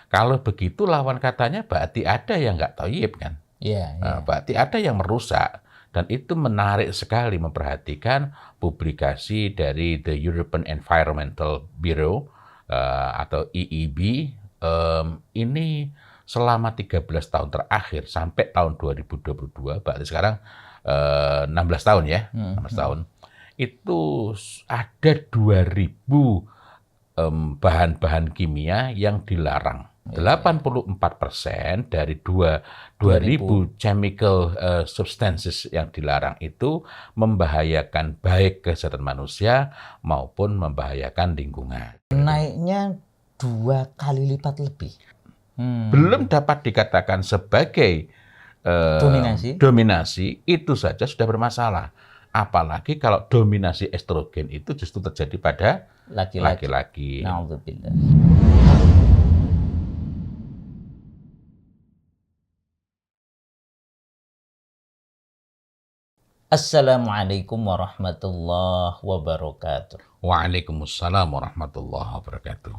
Kalau begitu lawan katanya berarti ada yang nggak thayyib kan? Iya, Nah, iya. berarti ada yang merusak. Dan itu menarik sekali memperhatikan publikasi dari The European Environmental Bureau atau EEB. Ini selama 13 tahun terakhir sampai tahun 2022, berarti sekarang 16 tahun ya, 16 tahun. Itu ada 2.000 bahan-bahan kimia yang dilarang. 84% dari 2.000 chemical substances yang dilarang itu membahayakan baik kesehatan manusia maupun membahayakan lingkungan. Naiknya 2 kali lipat lebih. Belum dapat dikatakan sebagai dominasi, itu saja sudah bermasalah. Apalagi kalau dominasi estrogen itu justru terjadi pada laki-laki. Na'udzubillah. Assalamualaikum warahmatullahi wabarakatuh. Waalaikumsalam warahmatullahi wabarakatuh.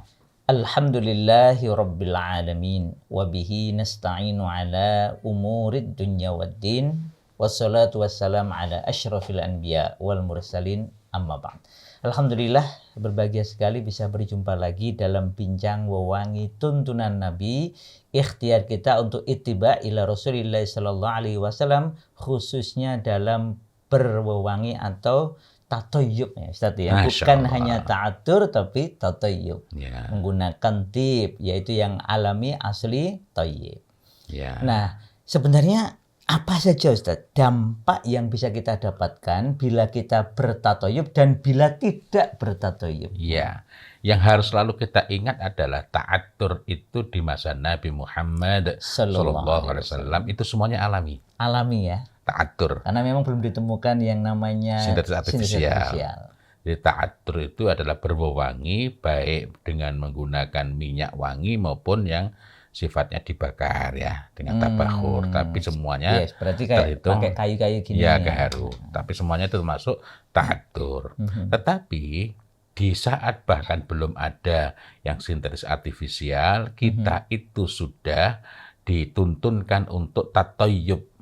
Alhamdulillahi rabbil alamin wa bihi nasta'inu ala umurid dunya waddin wassalatu wassalam ala asyrafil anbiya wal mursalin amma ba'd. Alhamdulillah, berbahagia sekali bisa berjumpa lagi dalam bincang wewangi tuntunan Nabi, ikhtiar kita untuk ittiba ila Rasulillah sallallahu alaihi wasallam, khususnya dalam berwewangi atau tatoyub ya Ustaz ya, bukan hanya ta'atur tapi tatoyub, menggunakan tib, yaitu yang alami, asli, thayyib. Nah, sebenarnya apa saja Ustaz dampak yang bisa kita dapatkan bila kita bertatoyub dan bila tidak bertatoyub? Ya, yang harus selalu kita ingat adalah ta'atur itu di masa Nabi Muhammad Sallallahu Alaihi Wasallam itu semuanya alami. Alami ya. Ta'atur. Karena memang belum ditemukan yang namanya sintetis artifisial. Jadi ta'atur itu adalah berwewangi baik dengan menggunakan minyak wangi maupun yang sifatnya dibakar ya dengan tabakhur, tapi semuanya berarti kayak pakai kayu-kayu gini ya gaharu. Tapi semuanya itu termasuk ta'atur. Tetapi di saat bahkan belum ada yang sintetis artifisial, kita itu sudah dituntunkan untuk tatoyub.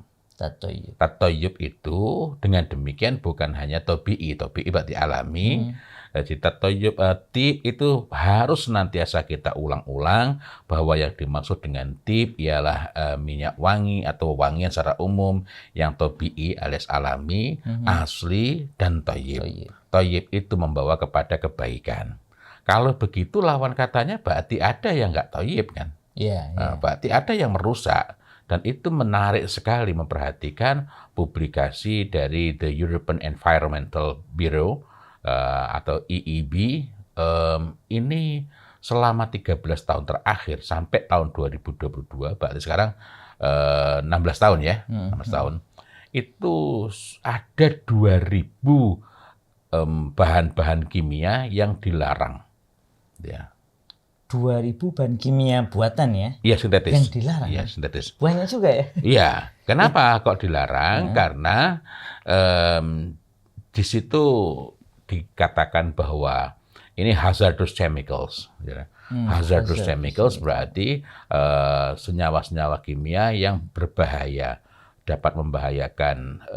Tatoyub itu dengan demikian bukan hanya tobi'i berarti alami. Jadi tatoyub tib itu harus senantiasa kita ulang-ulang bahwa yang dimaksud dengan tib ialah minyak wangi atau wangian secara umum yang tobi'i alias alami, asli, dan toyib. Toyib itu membawa kepada kebaikan. Kalau begitu lawan katanya berarti ada yang nggak toyib kan? Berarti ada yang merusak. Dan itu menarik sekali memperhatikan publikasi dari The European Environmental Bureau atau EEB. Ini selama 13 tahun terakhir sampai tahun 2022, berarti sekarang 16 tahun ya, 16 tahun. Itu ada 2.000 bahan-bahan kimia yang dilarang. Ya. 2.000 bahan kimia buatan ya? Iya, sintetis. Yang dilarang? Iya, sintetis. Banyak juga ya? Iya. Kenapa kok dilarang? Karena di situ dikatakan bahwa ini hazardous chemicals. Ya. Hazardous chemicals berarti senyawa-senyawa kimia yang berbahaya. Dapat membahayakan,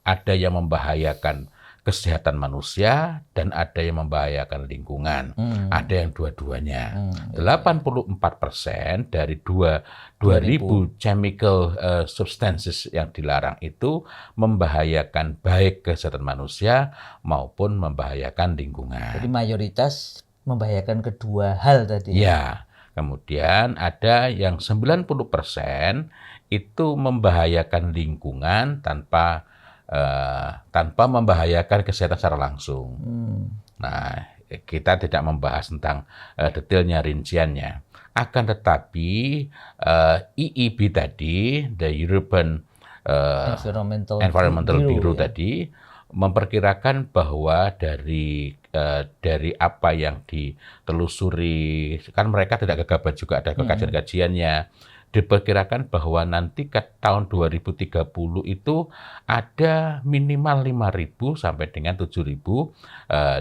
ada yang membahayakan kesehatan manusia dan ada yang membahayakan lingkungan. Ada yang dua-duanya. 84% dari 2.000 chemical substances yang dilarang itu membahayakan baik kesehatan manusia maupun membahayakan lingkungan. Jadi mayoritas membahayakan kedua hal tadi. Ya. Kemudian ada yang 90% itu membahayakan lingkungan tanpa membahayakan kesehatan secara langsung. Nah, kita tidak membahas tentang detailnya, rinciannya. Akan tetapi EEB tadi, The European Environmental Bureau tadi, memperkirakan bahwa dari apa yang ditelusuri, kan mereka tidak gegabah juga, ada kajian-kajiannya. Diperkirakan bahwa nanti ke tahun 2030 itu ada minimal 5.000 sampai dengan 7.000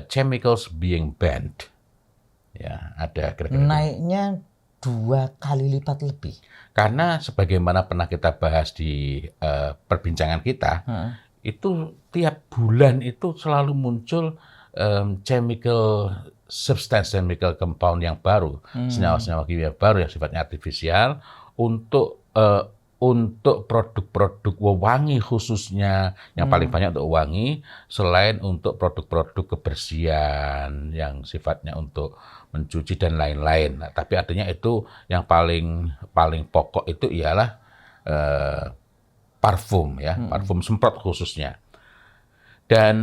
chemicals being banned. Ya, ada kira-kira. Naiknya 2 kali lipat lebih. Karena sebagaimana pernah kita bahas di perbincangan kita, itu tiap bulan itu selalu muncul chemical substance, chemical compound yang baru, senyawa-senyawa kimia baru yang sifatnya artifisial untuk produk-produk wewangi khususnya yang paling banyak untuk wewangi, selain untuk produk-produk kebersihan yang sifatnya untuk mencuci dan lain-lain. Nah, tapi artinya itu yang paling pokok itu ialah parfum ya, parfum semprot khususnya. Dan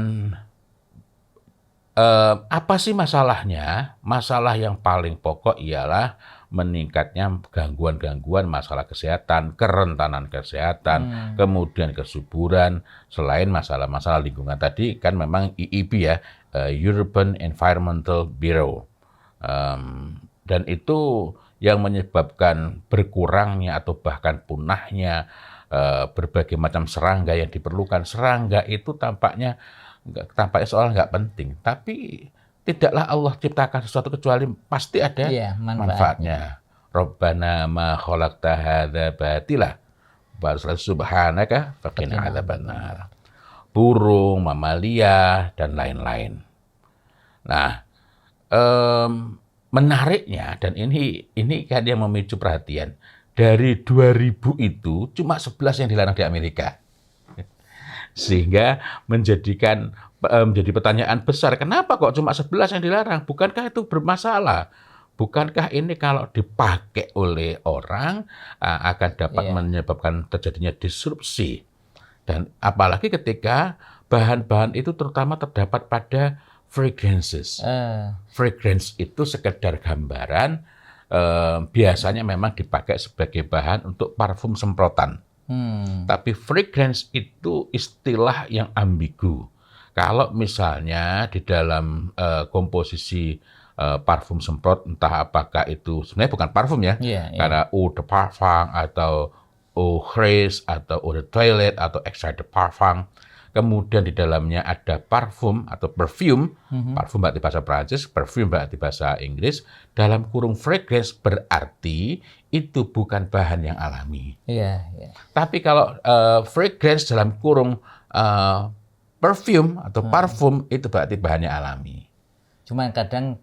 apa sih masalahnya? Masalah yang paling pokok ialah meningkatnya gangguan-gangguan masalah kesehatan, kerentanan kesehatan, kemudian kesuburan, selain masalah-masalah lingkungan tadi kan memang EEB ya, European Environmental Bureau. Dan itu yang menyebabkan berkurangnya atau bahkan punahnya berbagai macam serangga yang diperlukan. Serangga itu tampaknya soal nggak penting, tapi tidaklah Allah ciptakan sesuatu kecuali pasti ada manfaatnya. Rabbana ma khalaqta hadza batila subhanaka faqina adzabannar. Burung, mamalia dan lain-lain. Nah, menariknya dan ini kan yang memicu perhatian. Dari 2000 itu cuma 11 yang dilarang di Amerika. Sehingga menjadi pertanyaan besar, kenapa kok cuma 11 yang dilarang? Bukankah itu bermasalah? Bukankah ini kalau dipakai oleh orang akan dapat menyebabkan terjadinya disrupsi? Dan apalagi ketika bahan-bahan itu terutama terdapat pada fragrances. Fragrance itu sekedar gambaran, biasanya memang dipakai sebagai bahan untuk parfum semprotan. Tapi fragrance itu istilah yang ambigu. Kalau misalnya di dalam komposisi parfum semprot, entah apakah itu sebenarnya bukan parfum ya, karena eau de parfum atau eau fraise atau eau de toilette atau extrait de parfum. Kemudian di dalamnya ada parfum atau perfume, parfum berarti bahasa Prancis, perfume berarti bahasa Inggris. Dalam kurung fragrance berarti itu bukan bahan yang alami. Tapi kalau fragrance dalam kurung perfume atau parfum itu berarti bahannya alami. Cuma kadang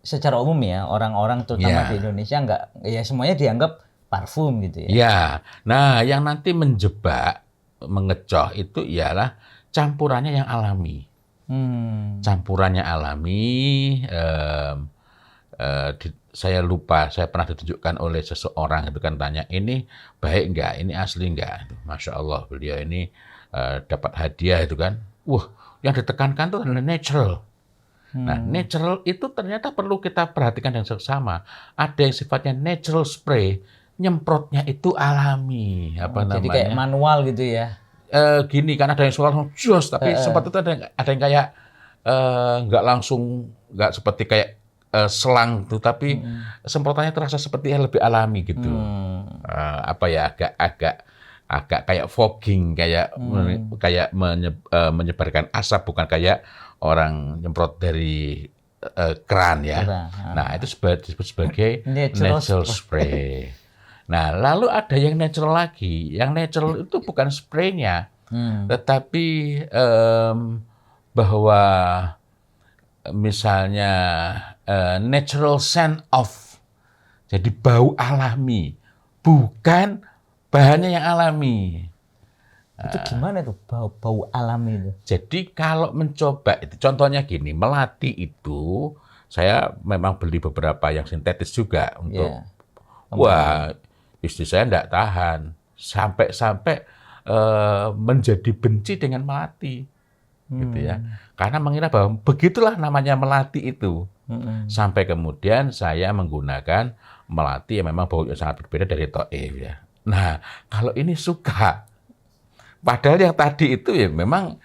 secara umum ya orang-orang terutama di Indonesia semuanya dianggap parfum gitu ya. Nah yang nanti mengecoh itu ialah campurannya yang alami. Campurannya alami. Saya lupa, saya pernah ditunjukkan oleh seseorang itu kan tanya, ini baik nggak, ini asli nggak? Masya Allah, beliau ini dapat hadiah itu kan. Yang ditekankan itu adalah natural. Nah, natural itu ternyata perlu kita perhatikan dengan seksama. Ada yang sifatnya natural spray, nyemprotnya itu alami. Jadi kayak manual gitu ya? Gini, kan ada yang langsung jos, tapi sempat itu ada yang kayak nggak seperti kayak selang tuh, tapi semprotannya terasa seperti yang lebih alami gitu. Agak kayak fogging, kayak menyebarkan asap, bukan kayak orang nyemprot dari keran ya. Nah, itu disebut sebagai natural spray. Nah, lalu ada yang natural lagi. Yang natural itu bukan spraynya, tetapi bahwa misalnya natural scent of, jadi bau alami, bukan bahannya yang alami. Itu gimana tuh bau alami itu? Jadi kalau mencoba, itu contohnya gini, melati itu saya memang beli beberapa yang sintetis juga untuk, istri saya enggak tahan sampai menjadi benci dengan melati. Gitu ya. Karena mengira bahwa begitulah namanya melati itu. Sampai kemudian saya menggunakan melati yang memang baunya sangat berbeda dari Thaif ya. Nah, kalau ini suka. Padahal yang tadi itu ya memang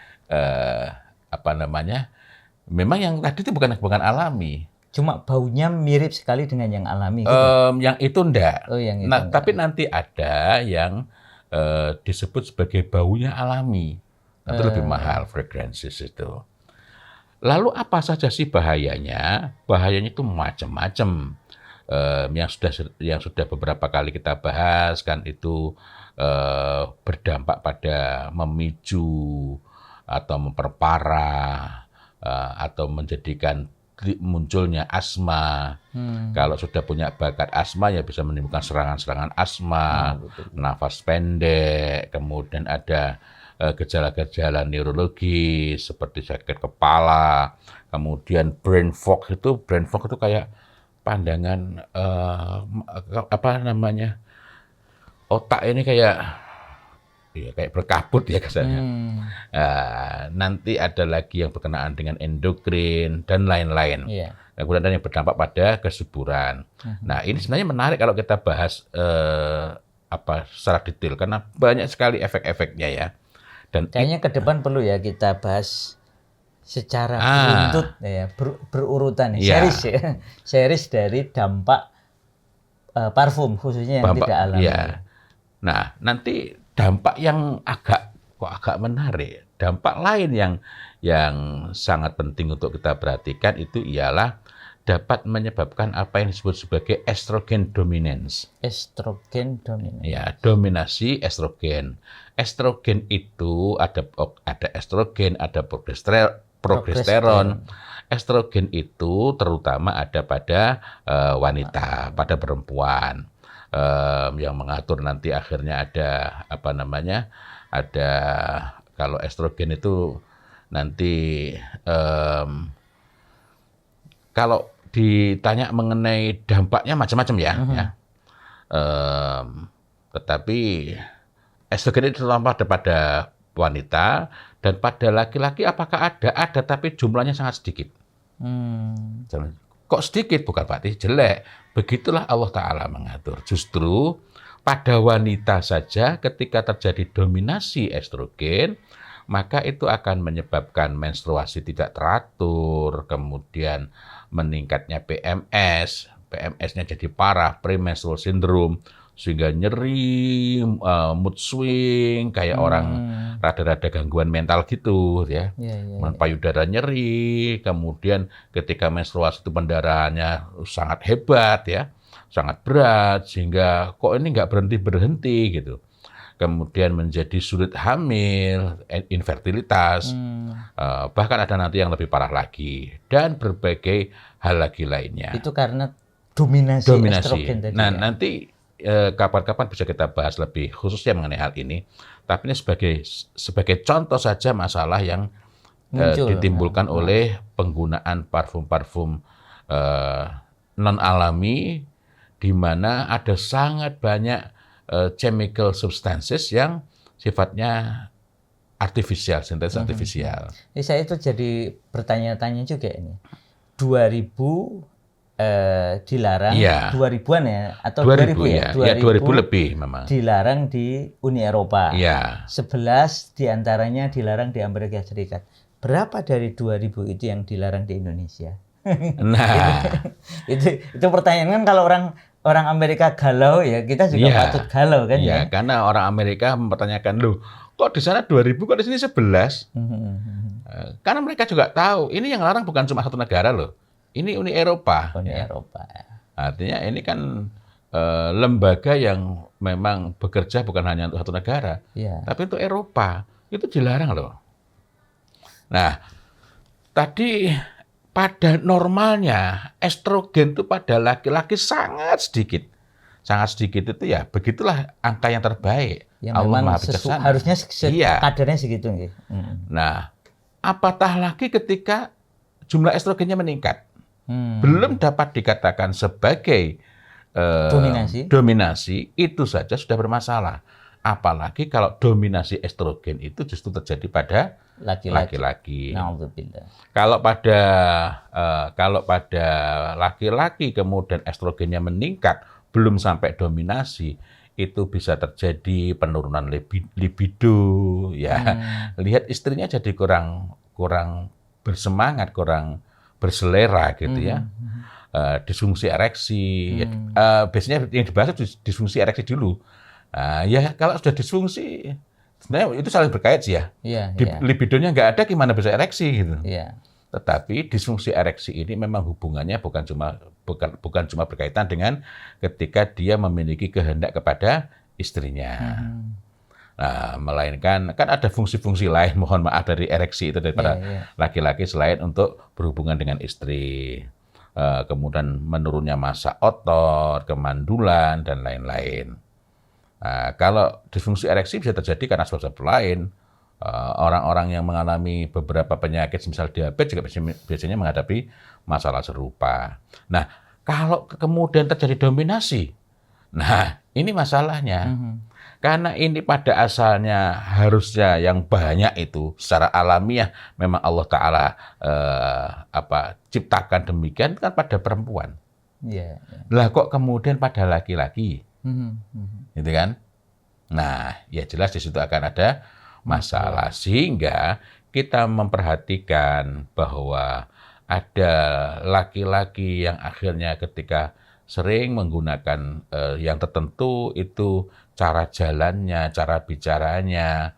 memang yang tadi itu bukan alami. Cuma baunya mirip sekali dengan yang alami gitu. Yang itu enggak. Yang itu enggak. Tapi nanti ada yang disebut sebagai baunya alami. Itu lebih mahal fragrances itu. Lalu apa saja sih bahayanya? Bahayanya itu macam-macam. yang sudah beberapa kali kita bahas kan itu berdampak pada memicu atau memperparah atau menjadikan munculnya asma. Kalau sudah punya bakat asma ya bisa menimbulkan serangan-serangan asma, nafas pendek, kemudian ada gejala-gejala neurologis seperti sakit kepala, kemudian brain fog itu kayak pandangan otak ini kayak berkabut ya kesannya. Nanti ada lagi yang berkenaan dengan endokrin dan lain-lain. Kemudian ada yang berdampak pada kesuburan. Nah, ini sebenarnya menarik kalau kita bahas secara detail karena banyak sekali efek-efeknya ya. Dan kayaknya ke depan perlu ya kita bahas secara beruntut ya, berurutan ya. Series dari dampak parfum khususnya yang tidak alami. Ya. Nah, nanti dampak yang agak menarik, dampak lain yang sangat penting untuk kita perhatikan itu ialah dapat menyebabkan apa yang disebut sebagai estrogen dominance. Estrogen dominance. Ya, dominasi estrogen. Estrogen itu ada estrogen, ada progesteron. Estrogen itu terutama ada pada wanita, pada perempuan. Yang mengatur nanti akhirnya ada ada kalau estrogen itu nanti kalau ditanya mengenai dampaknya macam-macam ya. Tetapi estrogen itu terutama pada wanita dan pada laki-laki apakah ada tapi jumlahnya sangat sedikit. Kok sedikit? Bukan berarti jelek. Begitulah Allah Ta'ala mengatur. Justru pada wanita saja ketika terjadi dominasi estrogen, maka itu akan menyebabkan menstruasi tidak teratur, kemudian meningkatnya PMS, PMS-nya jadi parah, premenstrual syndrome, sehingga nyeri, mood swing, kayak orang rada-rada gangguan mental gitu ya. Payudara nyeri, kemudian ketika menstruasi itu pendarahannya sangat hebat ya, sangat berat, sehingga kok ini nggak berhenti-berhenti gitu. Kemudian menjadi sulit hamil, infertilitas, bahkan ada nanti yang lebih parah lagi, dan berbagai hal lagi lainnya. Itu karena dominasi. Estrogen tadi. Nah, nanti kapan-kapan bisa kita bahas lebih khususnya mengenai hal ini. Tapi ini sebagai contoh saja masalah yang ditimbulkan oleh penggunaan parfum-parfum non-alami, di mana ada sangat banyak chemical substances yang sifatnya artifisial, sintetis artifisial. Saya itu jadi bertanya-tanya juga ini. 2000 dilarang, 2000-an ya, atau 2000 ya? 2000 lebih memang. Dilarang di Uni Eropa. 11 diantaranya dilarang di Amerika Serikat. Berapa dari 2000 itu yang dilarang di Indonesia? Nah, itu pertanyaan kan, kalau orang Amerika galau ya, kita juga patut galau kan ya. Karena orang Amerika mempertanyakan, loh, kok di sana 2000, kok di sini 11? Karena mereka juga tahu, ini yang larang bukan cuma satu negara loh. Ini Uni Eropa. Uni Eropa. Artinya ini kan lembaga yang memang bekerja bukan hanya untuk satu negara, tapi untuk Eropa. Itu dilarang loh. Nah, tadi pada normalnya estrogen itu pada laki-laki sangat sedikit. Sangat sedikit itu ya, begitulah angka yang terbaik. Yang Allah Maha Bijaksana. Harusnya kadarnya segitu. Nah, apatah lagi ketika jumlah estrogennya meningkat. Belum dapat dikatakan sebagai dominasi, itu saja sudah bermasalah. Apalagi kalau dominasi estrogen itu justru terjadi pada laki-laki. Kalau pada laki-laki kemudian estrogennya meningkat, belum sampai dominasi, itu bisa terjadi penurunan libido, ya. Lihat istrinya jadi kurang bersemangat, kurang berselera gitu ya. Disfungsi ereksi. Biasanya yang dibahas disfungsi ereksi dulu. Ya kalau sudah disfungsi, sebenarnya itu saling berkait sih ya. Libidonya nggak ada, gimana bisa ereksi gitu. Tetapi disfungsi ereksi ini memang hubungannya bukan cuma berkaitan dengan ketika dia memiliki kehendak kepada istrinya. Nah, melainkan kan ada fungsi-fungsi lain, mohon maaf, dari ereksi itu daripada laki-laki selain untuk berhubungan dengan istri. Kemudian menurunnya massa otot, kemandulan, dan lain-lain. Nah, kalau disfungsi ereksi bisa terjadi karena sebab-sebab lain. Orang-orang yang mengalami beberapa penyakit, misal diabetes, juga biasanya menghadapi masalah serupa. Nah, kalau kemudian terjadi dominasi, nah ini masalahnya. Karena ini pada asalnya harusnya yang banyak itu secara alamiah memang Allah Ta'ala ciptakan demikian kan pada perempuan. Lah kok kemudian pada laki-laki, gitu kan? Nah, ya jelas di situ akan ada masalah, sehingga kita memperhatikan bahwa ada laki-laki yang akhirnya ketika sering menggunakan yang tertentu itu cara jalannya, cara bicaranya,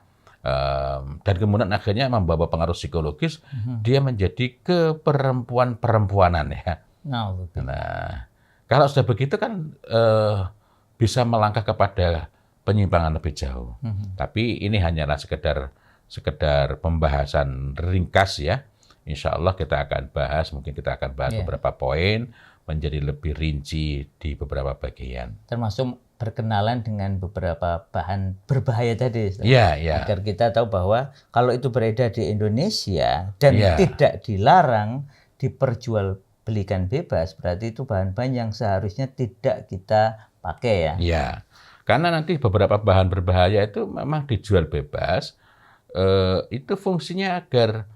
dan kemudian akhirnya membawa pengaruh psikologis, dia menjadi keperempuan-perempuanan ya. Nah, kalau sudah begitu kan bisa melangkah kepada penyimpangan lebih jauh. Tapi ini hanyalah sekedar pembahasan ringkas ya. Insya Allah kita akan bahas, mungkin kita akan bahas beberapa poin menjadi lebih rinci di beberapa bagian. Termasuk berkenalan dengan beberapa bahan berbahaya tadi, agar kita tahu bahwa kalau itu beredar di Indonesia dan tidak dilarang, diperjualbelikan bebas, berarti itu bahan-bahan yang seharusnya tidak kita pakai ya. Iya, karena nanti beberapa bahan berbahaya itu memang dijual bebas, itu fungsinya agar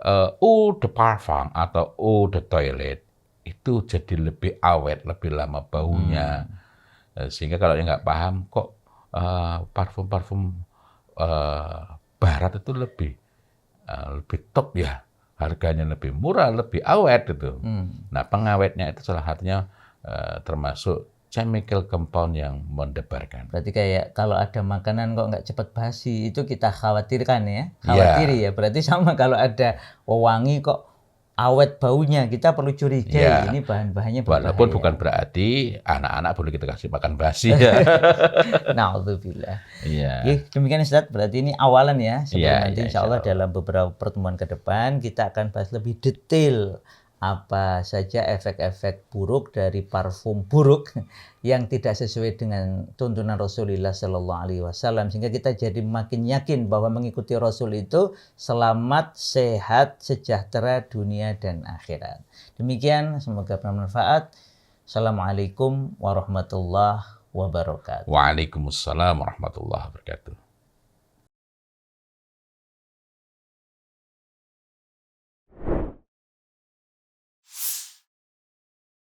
eau de parfum atau eau de toilet itu jadi lebih awet, lebih lama baunya. Sehingga kalau yang nggak paham, kok parfum-parfum barat itu lebih top ya, harganya lebih murah, lebih awet gitu. Nah, pengawetnya itu salah satunya termasuk chemical compound yang mendebarkan. Berarti kayak kalau ada makanan kok nggak cepat basi, itu kita khawatirkan ya, khawatiri ya. Berarti sama kalau ada wewangi kok awet baunya, kita perlu curiga ini bahan-bahannya berbahaya. Walaupun bukan berarti anak-anak boleh kita kasih makan basi ya. Na'udzubillah. Demikian Ustaz, berarti ini awalan ya. Sebelum nanti insya Allah dalam beberapa pertemuan ke depan kita akan bahas lebih detail apa saja efek-efek buruk dari parfum buruk yang tidak sesuai dengan tuntunan Rasulullah Sallallahu Alaihi Wasallam, sehingga kita jadi makin yakin bahwa mengikuti Rasul itu selamat, sehat, sejahtera dunia dan akhirat. Demikian, semoga bermanfaat. Assalamualaikum warahmatullahi wabarakatuh. Waalaikumsalam warahmatullahi wabarakatuh.